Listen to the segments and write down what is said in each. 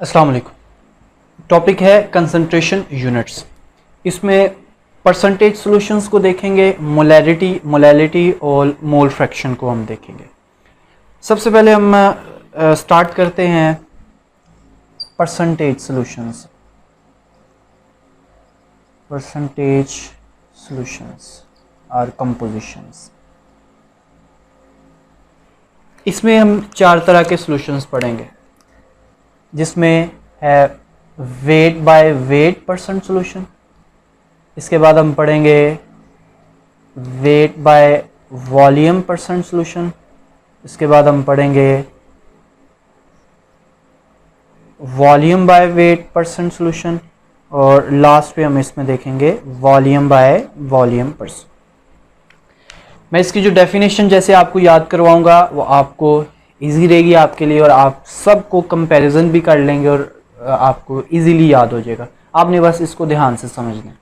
अस्सलाम वालेकुम। टॉपिक है कंसंट्रेशन यूनिट्स। इसमें परसेंटेज सॉल्यूशंस को देखेंगे, मोलैलिटी और मोल फ्रैक्शन को हम देखेंगे। सबसे पहले हम स्टार्ट करते हैं परसेंटेज सॉल्यूशंस। और कंपोजिशंस। इसमें हम चार तरह के सॉल्यूशंस पढ़ेंगे, जिसमें है weight by weight percent solution. इसके बाद हम पढ़ेंगे weight by volume percent solution. इसके बाद हम पढ़ेंगे volume by weight percent solution और लास्ट पे हम इसमें देखेंगे वॉल्यूम बाय वॉल्यूम परसेंट। मैं इसकी जो डेफिनेशन जैसे आपको याद करवाऊंगा वो आपको इजी रहेगी आपके लिए, और आप सबको कंपैरिजन भी कर लेंगे और आपको इजीली याद हो जाएगा। आपने बस इसको ध्यान से समझना है।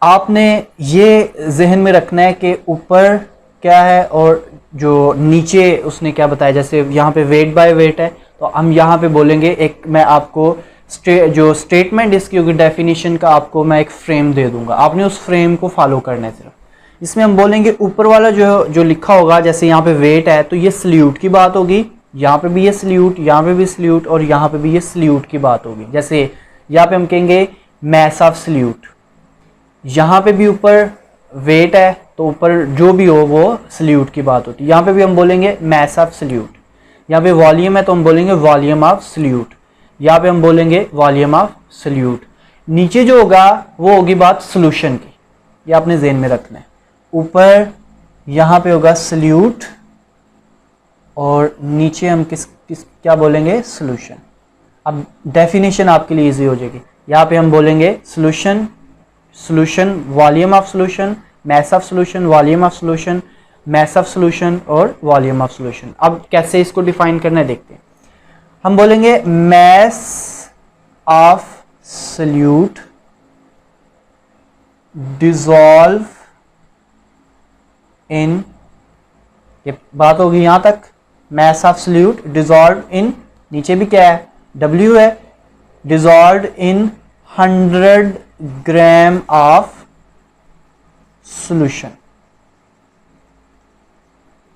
आपने ये जहन में रखना है कि ऊपर क्या है और जो नीचे उसने क्या बताया। जैसे यहाँ पे वेट बाय वेट है तो हम यहाँ पे बोलेंगे, एक मैं आपको जो स्टेटमेंट इसकी होगी डेफिनेशन का, आपको मैं एक फ्रेम दे दूंगा, आपने उस फ्रेम को फॉलो करना है सिर्फ। इसमें हम बोलेंगे ऊपर वाला जो लिखा होगा, जैसे यहाँ पे वेट है तो ये सल्यूट की बात होगी, यहाँ पे भी ये सल्यूट, यहाँ पे भी सल्यूट और यहाँ पे भी ये सल्यूट की बात होगी। जैसे यहाँ पे हम कहेंगे मैस ऑफ सल्यूट, यहाँ पे भी ऊपर वेट है तो ऊपर जो भी हो वो सल्यूट की बात होती है। यहाँ पे भी हम बोलेंगे मैस ऑफ सल्यूट। यहाँ पे वॉल्यूम है तो हम बोलेंगे वॉल्यूम ऑफ सल्यूट। यहाँ पे हम बोलेंगे वॉल्यूम ऑफ सल्यूट। नीचे जो होगा वो होगी बात सोल्यूशन की, ये आपने ज़हन में रखना है। ऊपर यहाँ पे होगा सल्यूट और नीचे हम किस क्या बोलेंगे, सॉल्यूशन। अब डेफिनेशन आपके लिए इजी हो जाएगी। यहाँ पे हम बोलेंगे solution volume of solution, mess of solution, volume of solution, mess of solution और वॉल्यूम ऑफ सॉल्यूशन। अब कैसे इसको डिफाइन करना है देखते हैं। हम बोलेंगे mass of solute dissolve in, ये बात होगी यहां तक, mass of solute dissolve in, नीचे भी क्या है W है, dissolve in 100 gram of solution.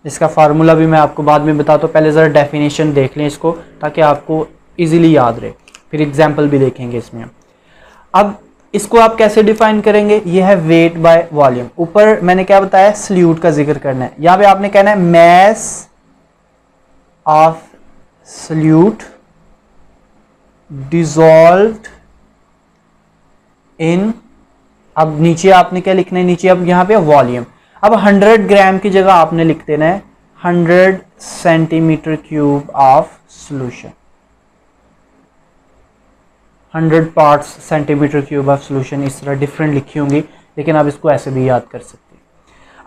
इसका फार्मूला भी मैं आपको बाद में बताता हूं, पहले जरा डेफिनेशन देख लें इसको ताकि आपको इजीली याद रहे, फिर एग्जांपल भी देखेंगे इसमें। अब इसको आप कैसे डिफाइन करेंगे, ये है वेट बाय वॉल्यूम। ऊपर मैंने क्या बताया, सल्यूट का जिक्र करना है, यहां पे आपने कहना है मैस ऑफ सल्यूट डिसॉल्व्ड इन, अब नीचे आपने क्या लिखना है, नीचे अब यहां पे वॉल्यूम। अब 100 ग्राम की जगह आपने लिख देना है 100 centimetre cube of solution, 100 parts centimetre cube of solution. इस तरह डिफरेंट लिखी होंगी, लेकिन आप इसको ऐसे भी याद कर सकते हैं।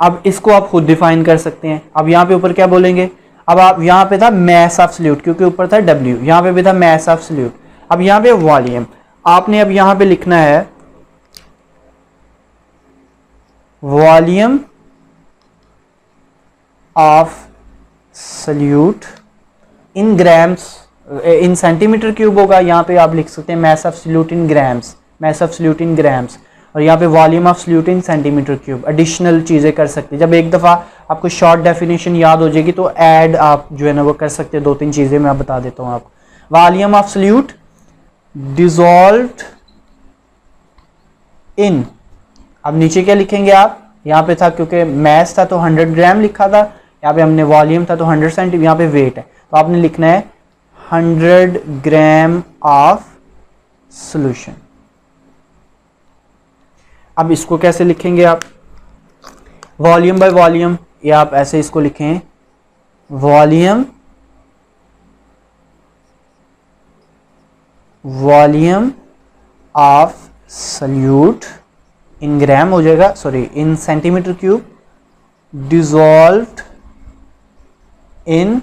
अब इसको आप खुद डिफाइन कर सकते हैं। अब यहाँ पे ऊपर क्या बोलेंगे, अब आप यहाँ पे था मैस ऑफ सॉल्यूट क्योंकि ऊपर था W, यहाँ पे भी था मैस ऑफ सॉल्यूट। अब यहाँ पे वॉल्यूम, आपने अब यहाँ पे लिखना है volume of solute in grams, in centimetre cube होगा, यहाँ पे आप लिख सकते हैं mass of solute in grams, mass of solute in grams, और यहाँ पे volume of solute in centimetre cube. Additional चीज़ें कर सकते हैं, जब एक दफ़ा आपको शॉर्ट डेफिनेशन याद हो जाएगी तो ऐड आप जो है ना वो कर सकते हैं। 2-3 चीज़ें मैं बता देता हूँ आपको। वॉल्यूम ऑफ सॉल्यूट डिसॉल्व्ड इन, अब नीचे क्या लिखेंगे आप, यहाँ पे था क्योंकि मैस था तो 100 ग्राम लिखा था, यहाँ पे हमने वॉल्यूम था तो 100 सेंटीमीटर, यहाँ पे वेट है तो आपने लिखना है 100 ग्राम ऑफ सॉल्यूशन। अब इसको कैसे लिखेंगे आप, वॉल्यूम बाय वॉल्यूम, या आप ऐसे इसको लिखें वॉल्यूम ऑफ सॉल्यूट इन ग्राम हो जाएगा, sorry in centimetre cube, dissolved in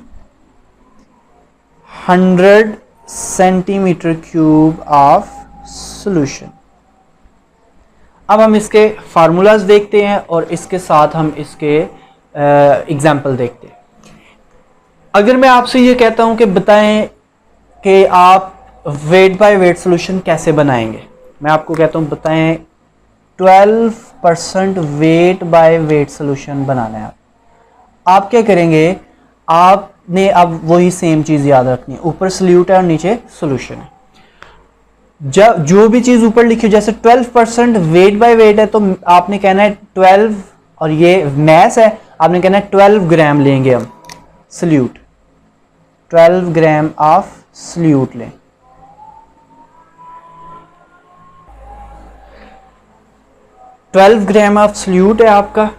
100 centimetre cube of solution. अब हम इसके फार्मूलाज देखते हैं और इसके साथ हम इसके एग्जाम्पल देखते हैं। अगर मैं आपसे ये कहता हूं कि बताएं कि आप वेट बाय वेट सोल्यूशन कैसे बनाएंगे। मैं आपको कहता हूँ बताएं, 12% वेट बाय वेट सोल्यूशन बनाना है। आप क्या करेंगे, आपने अब वही सेम चीज़ याद रखनी है, ऊपर सल्यूट है और नीचे सोल्यूशन है। जब जो भी चीज़ ऊपर लिखी हो, जैसे 12% वेट बाय वेट है, तो आपने कहना है 12, और ये मैस है, आपने कहना है 12 ग्राम लेंगे हम सल्यूट, 12 ग्राम ऑफ सल्यूट लें। 12 ग्राम ऑफ सल्यूट है आपका।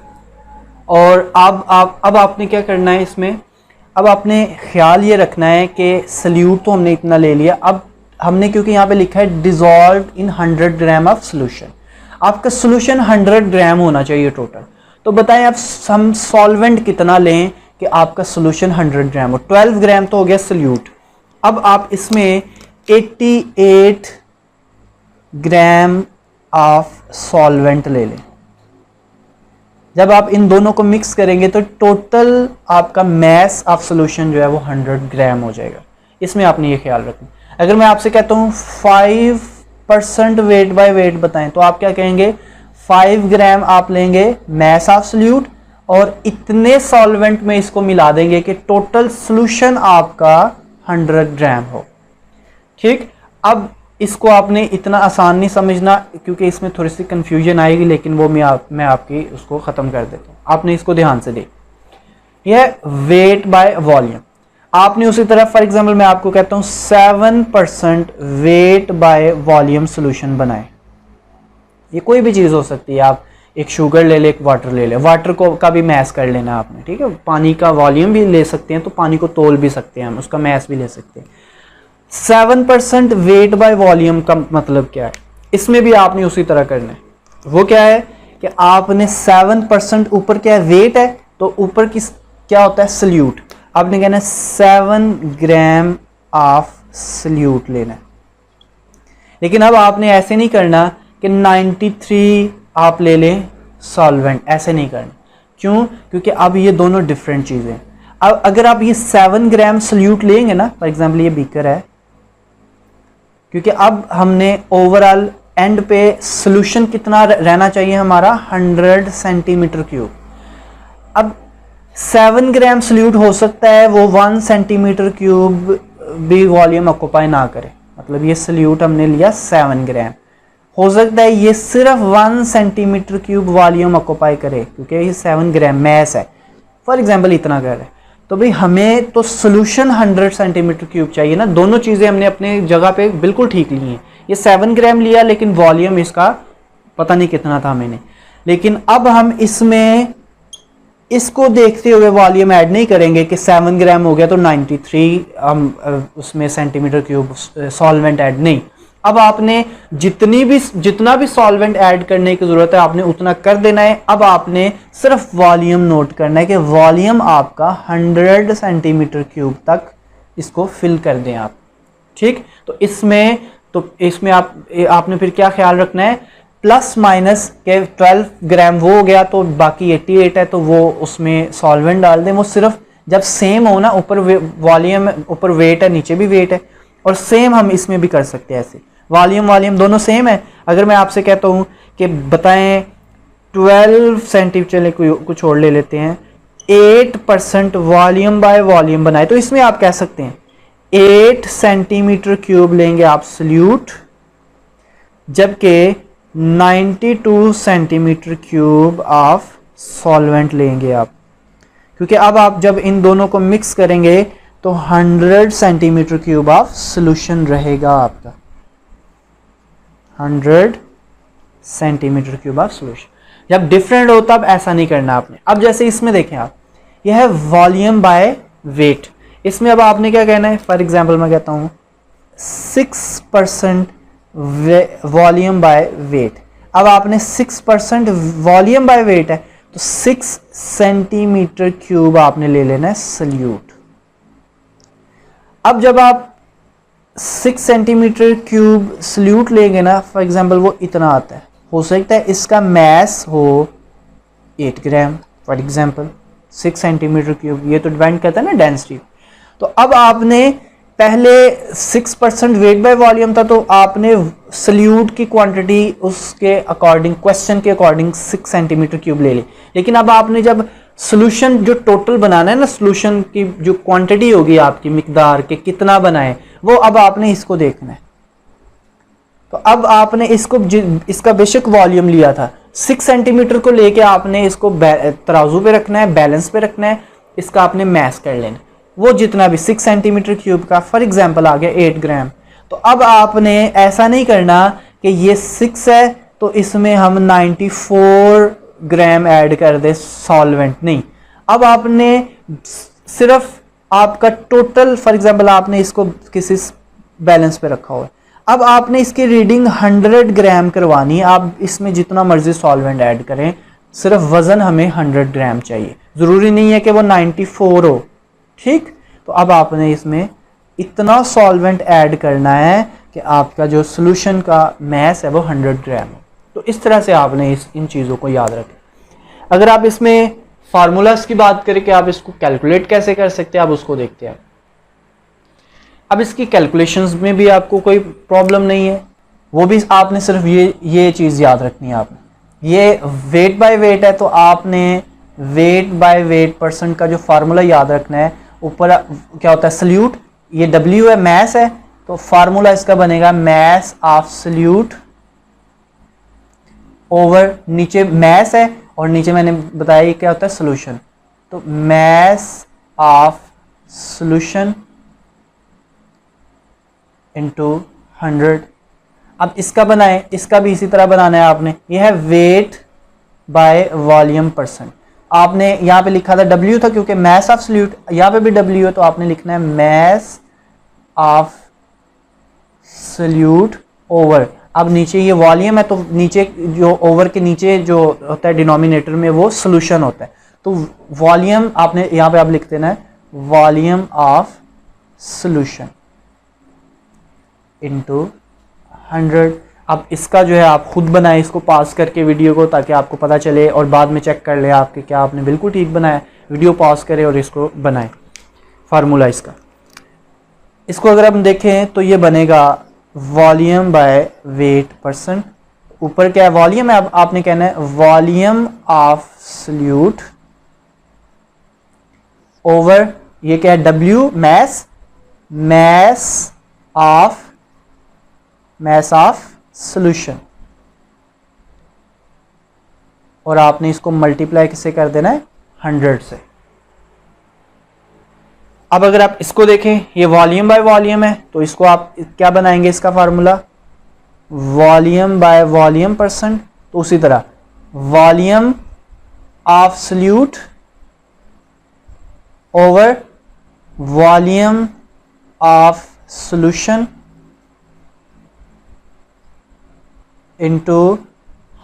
और अब आपने क्या करना है इसमें, अब आपने ख्याल ये रखना है कि सल्यूट तो हमने इतना ले लिया, अब हमने क्योंकि यहाँ पे लिखा है dissolve in 100 gram of solution, आपका सोल्यूशन 100 ग्राम होना चाहिए टोटल। तो बताएं आप हम सॉल्वेंट कितना लें कि आपका सोल्यूशन 100 ग्राम हो। 12 ग्राम तो हो गया सल्यूट, अब आप इसमें 88 ग्राम ऑफ सॉल्वेंट ले लें। जब आप इन दोनों को मिक्स करेंगे तो टोटल आपका मैस ऑफ सोल्यूशन जो है वो 100 ग्राम हो जाएगा। इसमें आपने ये ख्याल रखना। अगर मैं आपसे कहता हूँ 5% वेट बाय वेट बताएं, तो आप क्या कहेंगे, 5 ग्राम आप लेंगे मैस ऑफ सोल्यूट और इतने सॉल्वेंट में इसको मिला देंगे कि टोटल सोल्यूशन आपका 100 ग्राम हो। ठीक, अब इसको आपने इतना आसान नहीं समझना क्योंकि इसमें थोड़ी सी कंफ्यूजन आएगी, लेकिन वो मैं आपकी उसको ख़त्म कर देता हूँ। आपने इसको ध्यान से देख, यह वेट बाय वॉल्यूम। आपने उसी तरह फॉर एग्जांपल मैं आपको कहता हूँ 7% वेट बाय वॉल्यूम सोल्यूशन बनाए। ये कोई भी चीज़ हो सकती है, आप एक शुगर ले ले, एक वाटर ले ले, वाटर को का भी मैस कर लेना आपने, ठीक है। पानी का वॉल्यूम भी ले सकते हैं, तो पानी को तोल भी सकते हैं हम, उसका मैस भी ले सकते हैं। 7% वेट बाय वॉल्यूम का मतलब क्या है, इसमें भी आपने उसी तरह करना है। वो क्या है कि आपने 7% ऊपर क्या है, वेट है, तो ऊपर किस क्या होता है, सल्यूट। आपने कहना है 7 ग्राम ऑफ सल्यूट लेना है। लेकिन अब आपने ऐसे नहीं करना कि 93 आप ले लें सॉल्वेंट, ऐसे नहीं करना। क्यों? क्योंकि अब ये दोनों डिफरेंट चीज़ें हैं। अब अगर आप ये 7 ग्राम सल्यूट लेंगे ना, फॉर एग्जांपल ये बीकर है, क्योंकि अब हमने ओवरऑल एंड पे सोल्यूशन कितना रहना चाहिए हमारा, 100 सेंटीमीटर क्यूब। अब 7 ग्राम सल्यूट हो सकता है वो 1 सेंटीमीटर क्यूब भी वॉल्यूम ऑक्यूपाई ना करे, मतलब ये सल्यूट हमने लिया 7 ग्राम, हो सकता है ये सिर्फ 1 सेंटीमीटर क्यूब वॉल्यूम ऑक्यूपाई करे क्योंकि ये 7 ग्राम मैस है, फॉर एग्जांपल इतना कर रहे हैं। तो भाई हमें तो सोल्यूशन 100 सेंटीमीटर क्यूब चाहिए ना। दोनों चीज़ें हमने अपने जगह पे बिल्कुल ठीक ली हैं। ये 7 ग्राम लिया लेकिन वॉल्यूम इसका पता नहीं कितना था मैंने, लेकिन अब हम इसमें इसको देखते हुए वॉल्यूम ऐड नहीं करेंगे कि 7 ग्राम हो गया तो 93 हम उसमें सेंटीमीटर क्यूब सॉल्वेंट ऐड नहीं। अब आपने जितना भी सॉल्वेंट ऐड करने की ज़रूरत है आपने उतना कर देना है। अब आपने सिर्फ वॉल्यूम नोट करना है कि वॉल्यूम आपका 100 सेंटीमीटर क्यूब तक इसको फिल कर दें आप, ठीक। तो इसमें आपने फिर क्या ख्याल रखना है, प्लस माइनस के 12 ग्राम वो हो गया तो बाकी 88 है, तो वो उसमें सॉल्वेंट डाल दें। वो सिर्फ जब सेम हो ना, ऊपर वॉल्यूम ऊपर वेट है, नीचे भी वेट है, और सेम हम इसमें भी कर सकते हैं ऐसे, वॉल्यूम दोनों सेम है। अगर मैं आपसे कहता हूँ कि बताएं 12 सेंटीमीटर, चले कुछ और ले लेते हैं, 8% वॉल्यूम बाय वॉल्यूम बनाए, तो इसमें आप कह सकते हैं 8 सेंटीमीटर क्यूब लेंगे आप सल्यूट, जबकि 92 सेंटीमीटर क्यूब ऑफ सॉल्वेंट लेंगे आप, क्योंकि अब आप जब इन दोनों को मिक्स करेंगे तो 100 सेंटीमीटर क्यूब ऑफ सोल्यूशन रहेगा आपका, 100 सेंटीमीटर क्यूब ऑफ सोल्यूशन। जब डिफरेंट हो तब ऐसा नहीं करना आपने। अब जैसे इसमें देखें आप, यह है वॉल्यूम बाय वेट, इसमें अब आपने क्या कहना है, फॉर एग्जांपल मैं कहता हूँ 6% वॉल्यूम बाय वेट। अब आपने 6% वॉल्यूम बाय वेट है तो 6 सेंटीमीटर क्यूब आपने ले लेना है सल्यूट। अब जब आप 6 सेंटीमीटर क्यूब सल्यूट लेंगे ना, फॉर एग्जांपल वो इतना आता है, हो सकता है इसका मैस हो 8 ग्राम, फॉर एग्जांपल 6 सेंटीमीटर क्यूब, ये तो डिपेंड करता है ना डेंसिटी। तो अब आपने पहले 6% वेट बाय वॉल्यूम था, तो आपने सल्यूट की क्वांटिटी उसके अकॉर्डिंग, क्वेश्चन के अकॉर्डिंग 6 सेंटीमीटर क्यूब ले ली। लेकिन अब आपने जब सोल्यूशन जो टोटल बनाना है ना, सोल्यूशन की जो क्वांटिटी होगी आपकी मिकदार के कितना बनाए, वो अब आपने इसको देखना है। तो अब आपने इसको, इसका बेशक वॉल्यूम लिया था 6 सेंटीमीटर को लेके आपने इसको तराजू पे रखना है, बैलेंस पे रखना है, इसका आपने मैस कर लेना। वो जितना भी 6 सेंटीमीटर क्यूब का फॉर एग्जांपल आ गया 8 ग्राम। तो अब आपने ऐसा नहीं करना कि ये 6 है तो इसमें हम 94 ग्राम ऐड कर दे सॉल्वेंट, नहीं। अब आपने सिर्फ आपका टोटल, फॉर एग्जांपल आपने इसको किसी बैलेंस पे रखा हुआ है, अब आपने इसकी रीडिंग 100 ग्राम करवानी है। आप इसमें जितना मर्जी सॉल्वेंट ऐड करें, सिर्फ वजन हमें 100 ग्राम चाहिए, जरूरी नहीं है कि वो 94 हो, ठीक। तो अब आपने इसमें इतना सॉल्वेंट ऐड करना है कि आपका जो सोल्यूशन का मैस है वो 100 ग्राम हो। तो इस तरह से आपने इन चीज़ों को याद रखें। अगर आप इसमें फार्मूलाज की बात करें कि आप इसको कैलकुलेट कैसे कर सकते हैं, आप उसको देखते हैं। अब इसकी कैलकुलेशंस में भी आपको कोई प्रॉब्लम नहीं है, वो भी आपने सिर्फ ये चीज़ याद रखनी है। आपने ये वेट बाय वेट है, तो आपने वेट बाय वेट परसेंट का जो फार्मूला याद रखना है। ऊपर क्या होता है, सल्यूट, ये W है, मैस है, तो फार्मूला इसका बनेगा मैस ऑफ सल्यूट ओवर, नीचे मैस है और नीचे मैंने बताया ये क्या होता है, सोल्यूशन। तो मैस ऑफ सोल्यूशन इंटू 100। अब इसका बनाएं, इसका भी इसी तरह बनाना है आपने। यह है वेट बाय वॉल्यूम परसेंट। आपने यहाँ पे लिखा था W था क्योंकि मैस ऑफ सल्यूट, यहाँ पे भी W है, तो आपने लिखना है मैस ऑफ सल्यूट ओवर। अब नीचे ये वॉल्यूम है, तो नीचे जो ओवर के नीचे जो होता है डिनोमिनेटर में वो सोल्यूशन होता है। तो वॉल्यूम आपने यहाँ पे आप लिख देना है वॉल्यूम ऑफ सोल्यूशन इंटू 100। अब इसका जो है आप खुद बनाएं, इसको पास करके वीडियो को, ताकि आपको पता चले और बाद में चेक कर ले आपके क्या आपने बिल्कुल ठीक बनाया। वीडियो पास करें और इसको बनाएं फार्मूला इसका। इसको अगर हम देखें तो ये बनेगा वॉल्यूम बाय वेट परसेंट। ऊपर क्या है, वॉल्यूम है, अब आपने कहना है वॉल्यूम ऑफ सल्यूट ओवर, ये क्या है, W mass, mass of solution, और आपने इसको मल्टीप्लाई किससे कर देना है, 100 से। अब अगर आप इसको देखें, ये वॉल्यूम बाय वॉल्यूम है, तो इसको आप क्या बनाएंगे, इसका formula volume by volume percent. तो उसी तरह volume of solute over volume of solution into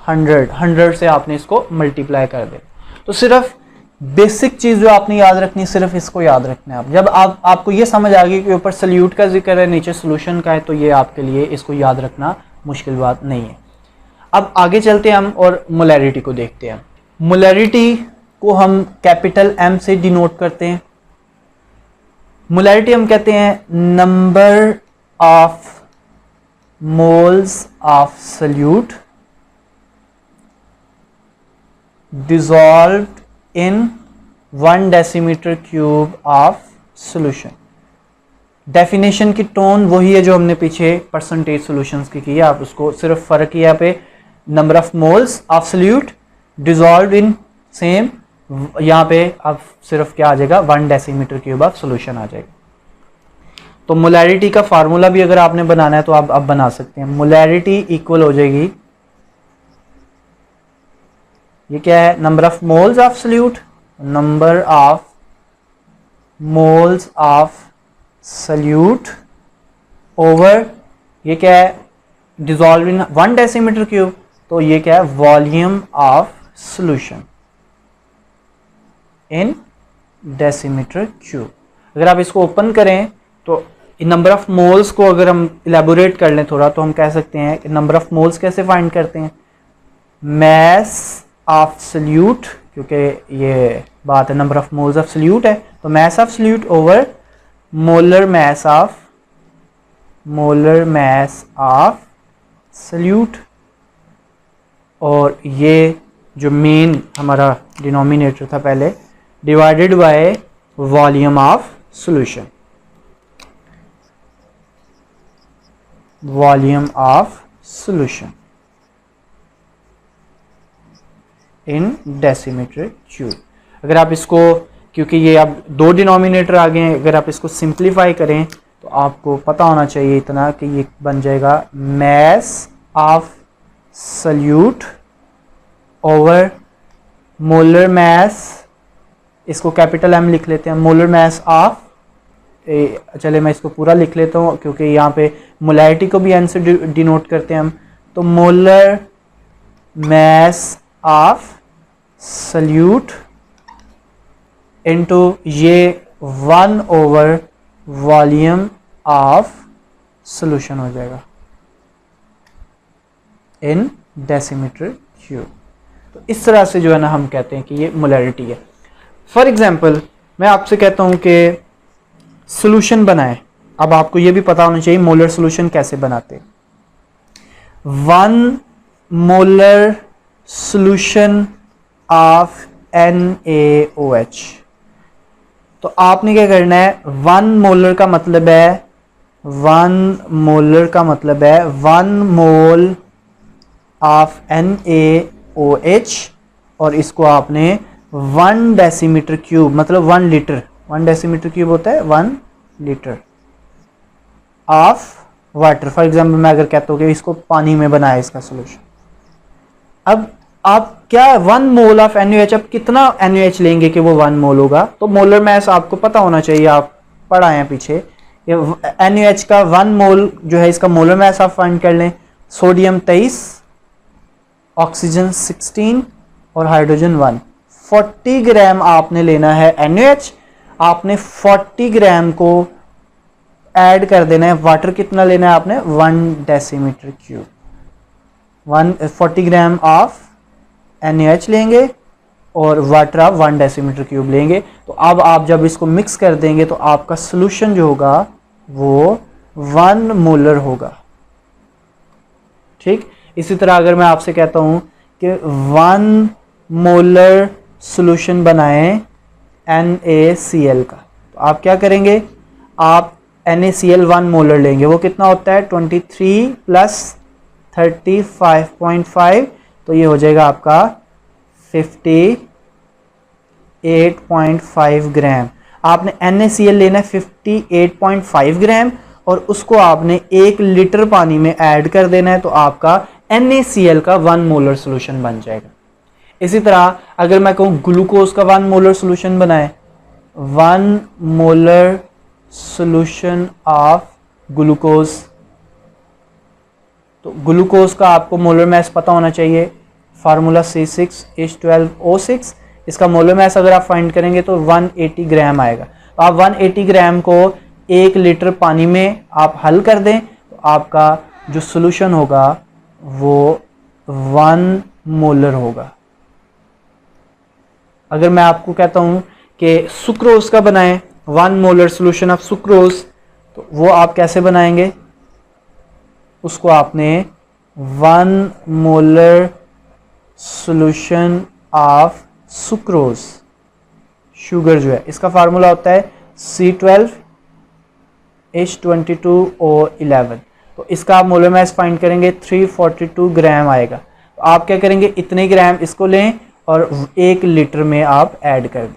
100 से आपने इसको मल्टीप्लाई कर दे। तो सिर्फ बेसिक चीज जो आपने याद रखनी, सिर्फ इसको याद रखना है आप। जब आपको ये समझ आ गई कि ऊपर सल्यूट का जिक्र है, नीचे सोल्यूशन का है, तो ये आपके लिए इसको याद रखना मुश्किल बात नहीं है। अब आगे चलते हैं हम और मोलैरिटी को देखते हैं। मोलैरिटी को हम कैपिटल M से डिनोट करते हैं। मोलैरिटी हम कहते हैं number of moles of solute dissolved in 1 decimeter cube of solution। Definition की टोन वही है जो हमने पीछे परसेंटेज सॉल्यूशंस की है। आप उसको सिर्फ फर्क यहाँ पे number of moles of solute dissolve in same, यहाँ पे अब सिर्फ क्या आ जाएगा, 1 डेसीमीटर क्यूब ऑफ सॉल्यूशन आ जाएगा। तो मोलैरिटी का फार्मूला भी अगर आपने बनाना है तो आप अब बना सकते हैं। मोलैरिटी इक्वल हो जाएगी, ये क्या है, number of moles of solute, number of moles of solute over, ये क्या है, डिजॉल्व इन 1 डेसीमीटर क्यूब, तो ये क्या है, volume of solution in decimetre cube. अगर आप इसको ओपन करें तो नंबर ऑफ मोल्स को अगर हम इलेबोरेट कर लें थोड़ा, तो हम कह सकते हैं कि नंबर ऑफ मोल्स कैसे फाइंड करते हैं, मैस ऑफ सल्यूट, क्योंकि ये बात है number of moles of solute है, तो mass of solute over molar mass of molar mass of solute, और ये जो मेन हमारा डिनोमिनेटर था पहले, divided by volume of solution, volume of solution in decimetre cube. अगर आप इसको, क्योंकि ये अब दो डिनोमिनेटर आ गए हैं, अगर आप इसको सिंप्लीफाई करें तो आपको पता होना चाहिए इतना कि ये बन जाएगा mass of solute over molar mass, इसको कैपिटल एम लिख लेते हैं, मोलर मास ऑफ, चले मैं इसको पूरा लिख लेता हूँ क्योंकि यहाँ पे मोलैरिटी को भी एन से डिनोट करते हैं हम, तो molar mass of solute into ये 1 ओवर वॉल्यूम ऑफ सॉल्यूशन हो जाएगा इन डेसीमीटर क्यूब। तो इस तरह से जो है ना हम कहते हैं कि ये मोलैरिटी है। फॉर एग्जांपल मैं आपसे कहता हूं कि सॉल्यूशन बनाएं, अब आपको ये भी पता होना चाहिए मोलर सॉल्यूशन कैसे बनाते हैं। 1 मोलर सॉल्यूशन ऑफ NaOH, तो आपने क्या करना है, 1 मोलर का मतलब है 1 मोलर का मतलब है 1 मोल ऑफ NaOH, और इसको आपने 1 डेसीमीटर क्यूब मतलब 1 लीटर, 1 डेसीमीटर क्यूब होता है 1 litre of water. For example मैं अगर कहता हूँ कि इसको पानी में बनाया इसका सोल्यूशन, अब आप क्या 1 मोल ऑफ NaOH, अब कितना NaOH लेंगे कि वो 1 मोल होगा, तो मोलर मास आपको पता होना चाहिए, आप पढ़ाए हैं पीछे, ये NaOH का 1 मोल जो है इसका मोलर मास आप फाइंड कर लें। सोडियम 23, ऑक्सीजन 16 और हाइड्रोजन 1, 40 ग्राम आपने लेना है NaOH, आपने 40 ग्राम को ऐड कर देना है, वाटर कितना लेना है आपने 1 decimetre cube, 40 gram of NaOH लेंगे और वाटर आप 1 डेसीमीटर क्यूब लेंगे। तो अब आप जब इसको मिक्स कर देंगे तो आपका सॉल्यूशन जो होगा वो 1 मोलर होगा। ठीक, इसी तरह अगर मैं आपसे कहता हूं कि 1 मोलर सॉल्यूशन बनाएं NaCl का, तो आप क्या करेंगे, आप NaCl 1 मोलर लेंगे, वो कितना होता है 23 प्लस 35.5, तो ये हो जाएगा आपका 58.5 ग्राम। आपने NaCl लेना है 58.5 ग्राम और उसको आपने 1 लीटर पानी में ऐड कर देना है, तो आपका NaCl का 1 मोलर सॉल्यूशन बन जाएगा। इसी तरह अगर मैं कहूँ ग्लूकोज का 1 मोलर सॉल्यूशन बनाए, 1 मोलर सॉल्यूशन ऑफ ग्लूकोज, तो ग्लूकोज का आपको मोलर मास पता होना चाहिए, फार्मूला C6H12O6, इसका मोलर मास अगर आप फाइंड करेंगे तो 180 ग्राम आएगा। तो आप 180 ग्राम को 1 लीटर पानी में आप हल कर दें तो आपका जो सॉल्यूशन होगा वो 1 मोलर होगा। अगर मैं आपको कहता हूं कि सुक्रोज का बनाएं 1 मोलर सॉल्यूशन ऑफ सुक्रोज, तो वो आप कैसे बनाएंगे, उसको आपने 1 molar solution of sucrose, sugar जो है इसका फार्मूला होता है C12H22O11, तो इसका आप मोलर मास फाइंड करेंगे 342 ग्राम आएगा। तो आप क्या करेंगे, इतने ग्राम इसको लें और 1 लीटर में आप ऐड कर दें।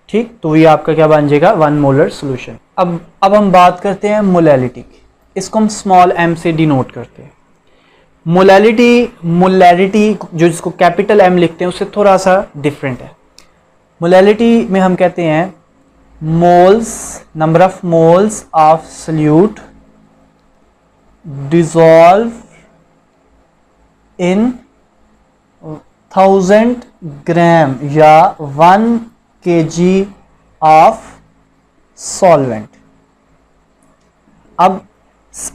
ठीक, तो ये आपका क्या बन जाएगा 1 मोलर सॉल्यूशन। अब हम बात करते हैं मोलैलिटी की, इसको हम स्मॉल m से डिनोट करते हैं। मोलैरिटी जो जिसको कैपिटल M लिखते हैं उससे थोड़ा सा डिफरेंट है। मोलैलिटी में हम कहते हैं moles, number of moles of solute dissolve in 1000 ग्राम या 1 kg ऑफ सॉल्वेंट। अब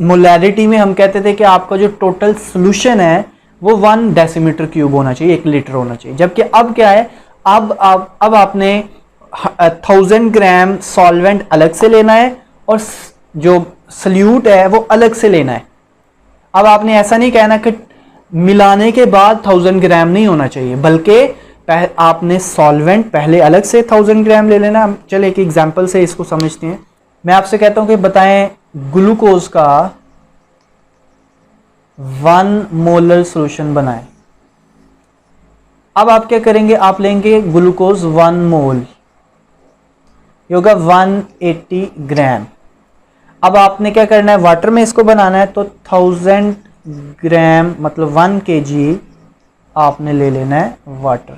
मोलैरिटी में हम कहते थे कि आपका जो टोटल सॉल्यूशन है वो 1 डेसीमीटर क्यूब होना चाहिए, 1 लीटर होना चाहिए, जबकि अब क्या है, अब आपने 1000 ग्राम सॉल्वेंट अलग से लेना है और जो सल्यूट है वो अलग से लेना है। अब आपने ऐसा नहीं कहना कि मिलाने के बाद 1000 ग्राम नहीं होना चाहिए, बल्कि आपने सॉल्वेंट पहले अलग से 1000 ग्राम ले लेना। चलिए एक एग्जांपल से इसको समझते हैं। मैं आपसे कहता हूं कि बताएं ग्लूकोज का 1 मोलर सॉल्यूशन बनाएं। अब आप क्या करेंगे, आप लेंगे ग्लूकोज 1 मोल, ये होगा 180 ग्राम। अब आपने क्या करना है, वाटर में इसको बनाना है, तो 1000 ग्राम मतलब 1 kg आपने ले लेना है वाटर।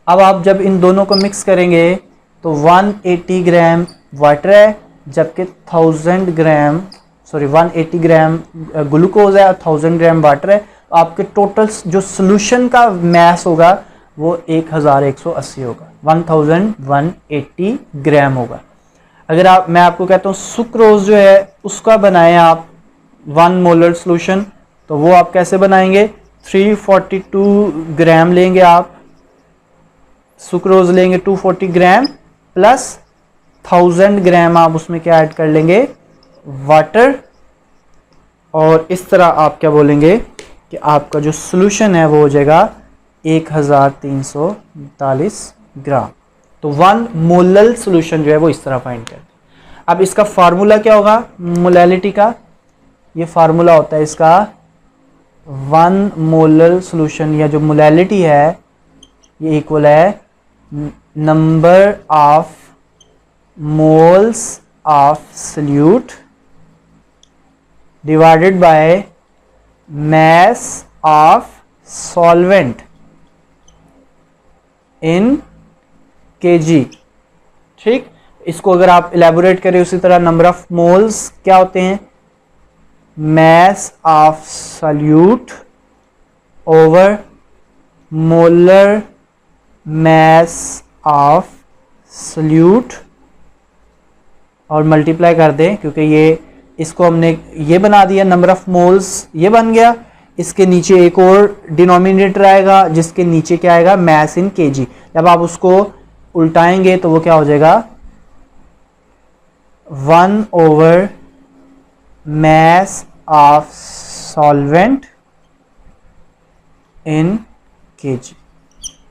अब आप जब इन दोनों को मिक्स करेंगे तो 180 ग्राम वाटर है, जबकि 180 ग्राम ग्लूकोज है और 1000 ग्राम वाटर है। तो आपके टोटल जो सोल्यूशन का मैस होगा वो 1180 होगा, 1180 ग्राम होगा। अगर मैं आपको कहता हूँ सुक्रोज जो है उसका बनाएं आप 1 मोलर सोल्यूशन, तो वो आप कैसे बनाएंगे, 342 ग्राम लेंगे आप, सुक्रोज लेंगे 240 ग्राम प्लस 1000 ग्राम आप उसमें क्या ऐड कर लेंगे, वाटर। और इस तरह आप क्या बोलेंगे कि आपका जो सोल्यूशन है वो हो जाएगा 1339 ग्राम। तो 1 मोलर सोल्यूशन जो है वो इस तरह फाइंड करते हैं। अब इसका फार्मूला क्या होगा मोलैलिटी का, ये फार्मूला होता है इसका 1 मोलर सोल्यूशन या जो मोलैलिटी है ये इक्वल है number of moles of solute divided by mass of solvent in kg। ठीक, इसको अगर आप इलेबोरेट करें उसी तरह नंबर ऑफ मोल्स क्या होते हैं, mass of solute over molar mass of solute और मल्टीप्लाई कर दें, क्योंकि ये इसको हमने ये बना दिया नंबर ऑफ मोल्स ये बन गया, इसके नीचे एक और डिनोमिनेटर आएगा जिसके नीचे क्या आएगा, मैस इन केजी। जब आप उसको उल्टाएंगे तो वो क्या हो जाएगा 1 over mass of solvent in KG.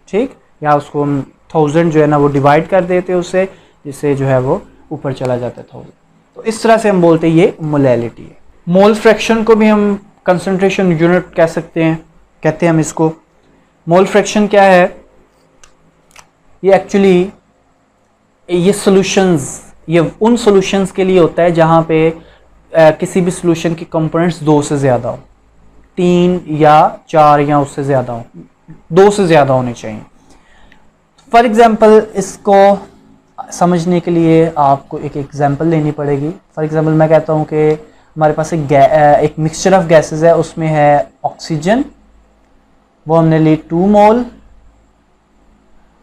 ठीक, या उसको हम 1000 जो है ना वो डिवाइड कर देते हैं उससे, जिससे जो है वो ऊपर चला जाता है 1000। तो इस तरह से हम बोलते हैं ये मोलैलिटी है। मोल फ्रैक्शन को भी हम कंसंट्रेशन यूनिट कह सकते हैं, कहते हैं हम इसको। मोल फ्रैक्शन क्या है, ये एक्चुअली ये सॉल्यूशंस, ये उन सॉल्यूशंस के लिए होता है जहां पे किसी भी सॉल्यूशन की कंपोनेंट्स 2 से ज़्यादा हो, 3 या 4 या उससे ज़्यादा हो, 2 से ज़्यादा होने चाहिए। फॉर एग्जाम्पल इसको समझने के लिए आपको एक एग्जांपल लेनी पड़ेगी। फॉर एग्जांपल मैं कहता हूँ कि हमारे पास एक मिक्सचर ऑफ गैसेस है, उसमें है ऑक्सीजन, वो हमने ली 2 मोल,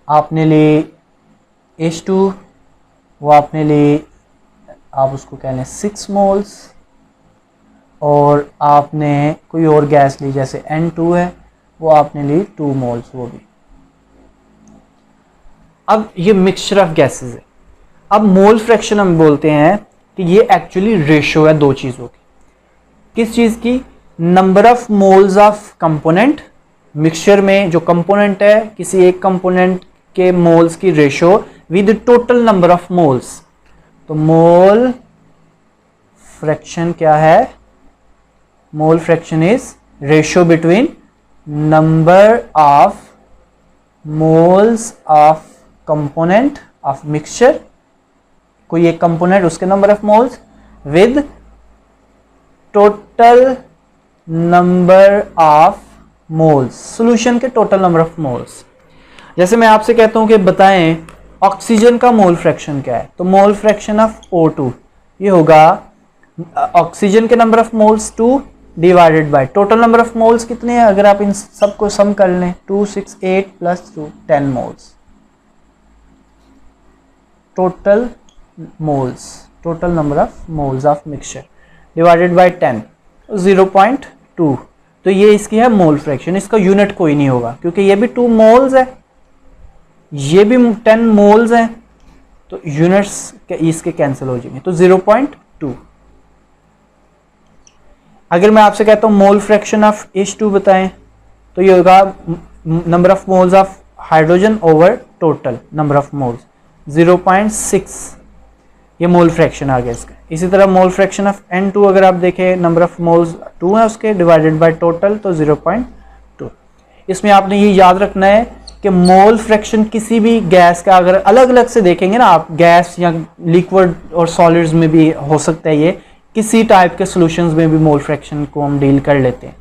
आपने ली H2, वो आपने ली, आप उसको कह लें 6 मोल्स, और आपने कोई और गैस ली जैसे N2 है, वो आपने ली 2 मोल्स वो भी। अब ये मिक्सचर ऑफ गैसेस है। अब मोल फ्रैक्शन हम बोलते हैं कि ये एक्चुअली रेशियो है 2 चीज़ों की। किस चीज़ की, number of moles of component, mixture में जो कंपोनेंट है किसी एक कंपोनेंट के मोल्स की ratio with total number of moles. तो मोल फ्रैक्शन क्या है, mole fraction is ratio between number of moles of component of mixture, कोई एक कंपोनेंट उसके number of moles with total number of moles, solution के total number of moles. जैसे मैं आपसे कहता हूं कि बताएं ऑक्सीजन का मोल फ्रैक्शन क्या है, तो मोल फ्रैक्शन ऑफ O2 ये होगा ऑक्सीजन के number of moles 2 divided by total number of moles कितने हैं, अगर आप इन सबको सम कर लें 268 plus 2 10 moles, total moles, total number of moles of mixture divided by 10 0.2। तो ये इसकी है मोल फ्रैक्शन। इसका यूनिट कोई नहीं होगा क्योंकि ये भी 2 मोल्स है, ये भी 10 मोल्स हैं, तो यूनिट्स के इसके कैंसिल हो जाएंगे, तो 0.2। अगर मैं आपसे कहता हूँ मोल फ्रैक्शन ऑफ H2 बताएं, तो ये होगा number of moles of hydrogen over total number of moles, 0.6 ये मोल फ्रैक्शन आ गया इसका। इसी तरह मोल फ्रैक्शन ऑफ N2 अगर आप देखें, नंबर ऑफ मोल्स 2 है उसके, डिवाइडेड बाय टोटल, तो 0.2। इसमें आपने ये याद रखना है कि मोल फ्रैक्शन किसी भी गैस का अगर अलग अलग से देखेंगे ना आप, गैस या लिक्विड और सॉलिड्स में भी हो सकता है, ये किसी टाइप के सॉल्यूशंस में भी मोल फ्रैक्शन को हम डील कर लेते हैं।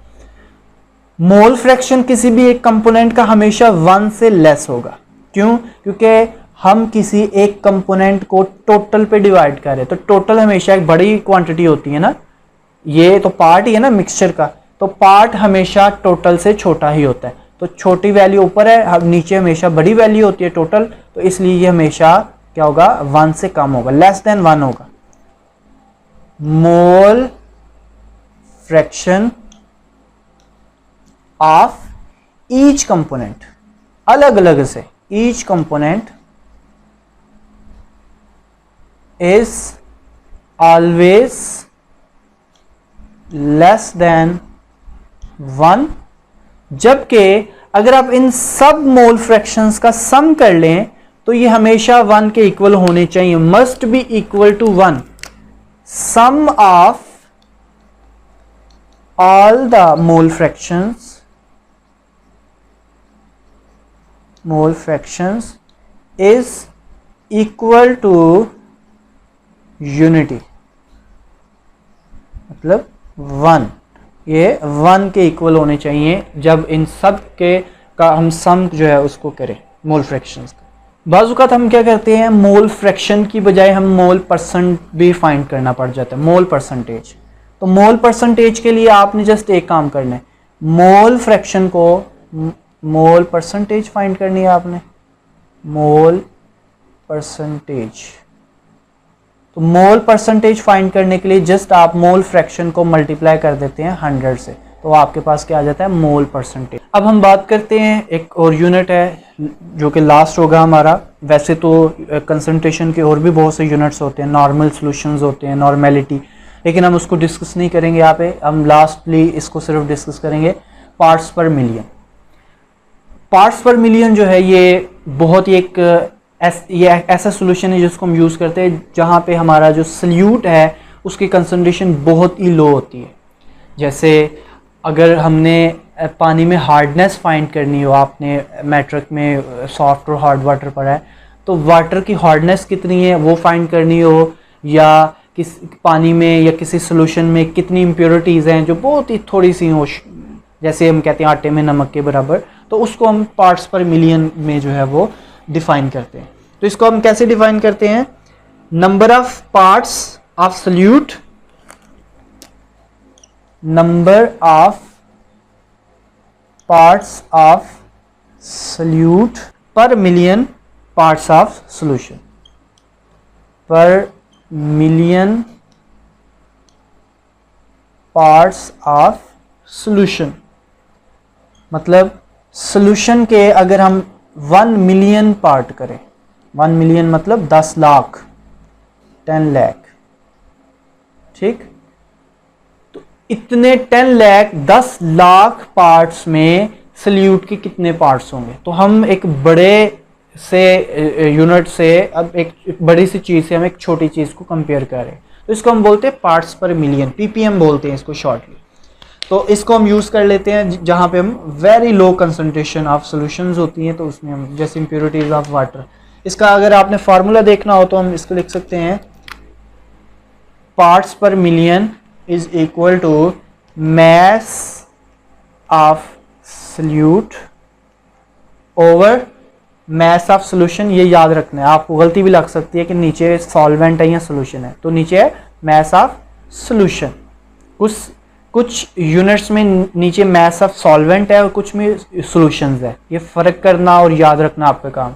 मोल फ्रैक्शन किसी भी एक कंपोनेंट का हमेशा 1 से लेस होगा। क्यों? क्योंकि हम किसी एक कंपोनेंट को टोटल पे डिवाइड कर रहे हैं, तो टोटल हमेशा एक बड़ी क्वांटिटी होती है ना, ये तो पार्ट ही है ना मिक्सचर का, तो पार्ट हमेशा टोटल से छोटा ही होता है। तो छोटी वैल्यू ऊपर है, नीचे हमेशा बड़ी वैल्यू होती है टोटल, तो इसलिए ये हमेशा क्या होगा, 1 से कम होगा, लेस देन 1 होगा। Mole fraction of each component, अलग अलग से, each component is always less than 1, जबकि अगर आप इन सब मोल फ्रैक्शंस का सम कर लें तो ये हमेशा 1 के इक्वल होने चाहिए, must be equal to 1। Sum of all the mole fractions is equal to unity, मतलब 1, ये 1 के इक्वल होने चाहिए जब इन सब के का हम सम जो है उसको करें मोल फ्रैक्शंस का। बाज़-औक़ात हम क्या करते हैं, मोल फ्रैक्शन की बजाय हम मोल परसेंट भी फाइंड करना पड़ जाता है, मोल परसेंटेज। तो मोल परसेंटेज के लिए आपने जस्ट एक काम करना है, मोल फ्रैक्शन को मोल परसेंटेज फाइंड करनी है आपने, मोल परसेंटेज। तो मोल परसेंटेज फाइंड करने के लिए जस्ट आप मोल फ्रैक्शन को मल्टीप्लाई कर देते हैं 100 से, तो आपके पास क्या आ जाता है, मोल परसेंटेज। अब हम बात करते हैं एक और यूनिट है जो कि लास्ट होगा हमारा। वैसे तो कंसंट्रेशन के और भी बहुत से यूनिट्स होते हैं, नॉर्मल सॉल्यूशंस होते हैं, नॉर्मेलिटी, लेकिन हम उसको डिस्कस नहीं करेंगे यहाँ पे। हम लास्टली इसको सिर्फ डिस्कस करेंगे पार्ट्स पर मिलियन। पार्ट्स पर मिलियन जो है ये बहुत ही एक ये ऐसा सॉल्यूशन है जिसको हम यूज़ करते हैं जहाँ पे हमारा जो सल्यूट है उसकी कंसंट्रेशन बहुत ही लो होती है। जैसे अगर हमने पानी में हार्डनेस फाइंड करनी हो, आपने मैट्रिक में सॉफ्ट और हार्ड वाटर पढ़ा है, तो वाटर की हार्डनेस कितनी है वो फाइंड करनी हो, या किस पानी में या किसी सॉल्यूशन में कितनी इम्प्योरिटीज़ हैं जो बहुत ही थोड़ी सी हो, जैसे हम कहते हैं आटे में नमक के बराबर, तो उसको हम पार्ट्स पर मिलियन में जो है वो डिफाइन करते हैं। तो इसको हम कैसे डिफाइन करते हैं, number of parts of solute, number of parts of solute पर मिलियन पार्ट्स ऑफ सॉल्यूशन, पर मिलियन पार्ट्स ऑफ सॉल्यूशन। मतलब सॉल्यूशन के अगर हम 1 मिलियन पार्ट करें, 1 मिलियन मतलब 10 लाख, 10 लाख, ठीक, तो इतने 10 लाख 10 लाख पार्ट्स में सल्यूट के कितने पार्ट्स होंगे। तो हम एक बड़े से यूनिट से, अब एक बड़ी सी चीज़ से हम एक छोटी चीज़ को कंपेयर कर रहे हैं, तो इसको हम बोलते हैं पार्ट्स पर मिलियन, पीपीएम बोलते हैं इसको शॉर्टली। तो इसको हम यूज़ कर लेते हैं जहाँ पे हम very low concentration of solutions होती हैं, तो उसमें हम जैसे इम्प्योरिटीज ऑफ वाटर, इसका अगर आपने फार्मूला देखना हो तो हम इसको लिख सकते हैं, पार्ट्स पर million is equal to mass of solute over mass of solution। ये याद रखना है, आपको गलती भी लग सकती है कि नीचे सॉल्वेंट है या सोल्यूशन है, तो नीचे है mass of solution। कुछ यूनिट्स में नीचे mass of solvent है और कुछ में solutions है, ये फ़र्क करना और याद रखना आपका काम।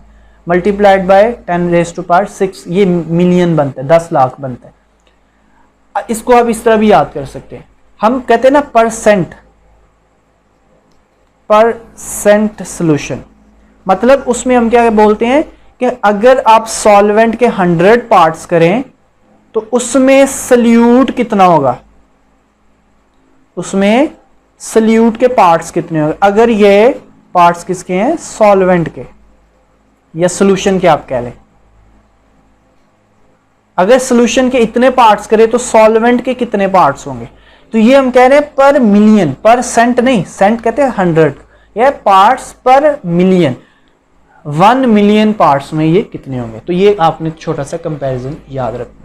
मल्टीप्लाइड बाय 10⁻⁶, ये मिलियन बनता है, 10 लाख बनता है। इसको आप इस तरह भी याद कर सकते हैं, हम कहते हैं ना परसेंट सॉल्यूशन, मतलब उसमें हम क्या बोलते हैं कि अगर आप सॉल्वेंट के 100 पार्ट्स करें तो उसमें सल्यूट कितना होगा, उसमें सल्यूट के पार्ट्स कितने होंगे। अगर ये पार्ट्स किसके हैं, सॉल्वेंट के या सॉल्यूशन के आप कह लें। अगर सॉल्यूशन के इतने पार्ट्स करें तो सॉल्वेंट के कितने पार्ट्स होंगे। तो ये हम कह रहे हैं पर मिलियन, पर सेंट नहीं, सेंट कहते हैं 100, ये पार्ट्स पर मिलियन, 1 मिलियन पार्ट्स में ये कितने होंगे। तो ये आपने छोटा सा कंपैरिजन याद रखना।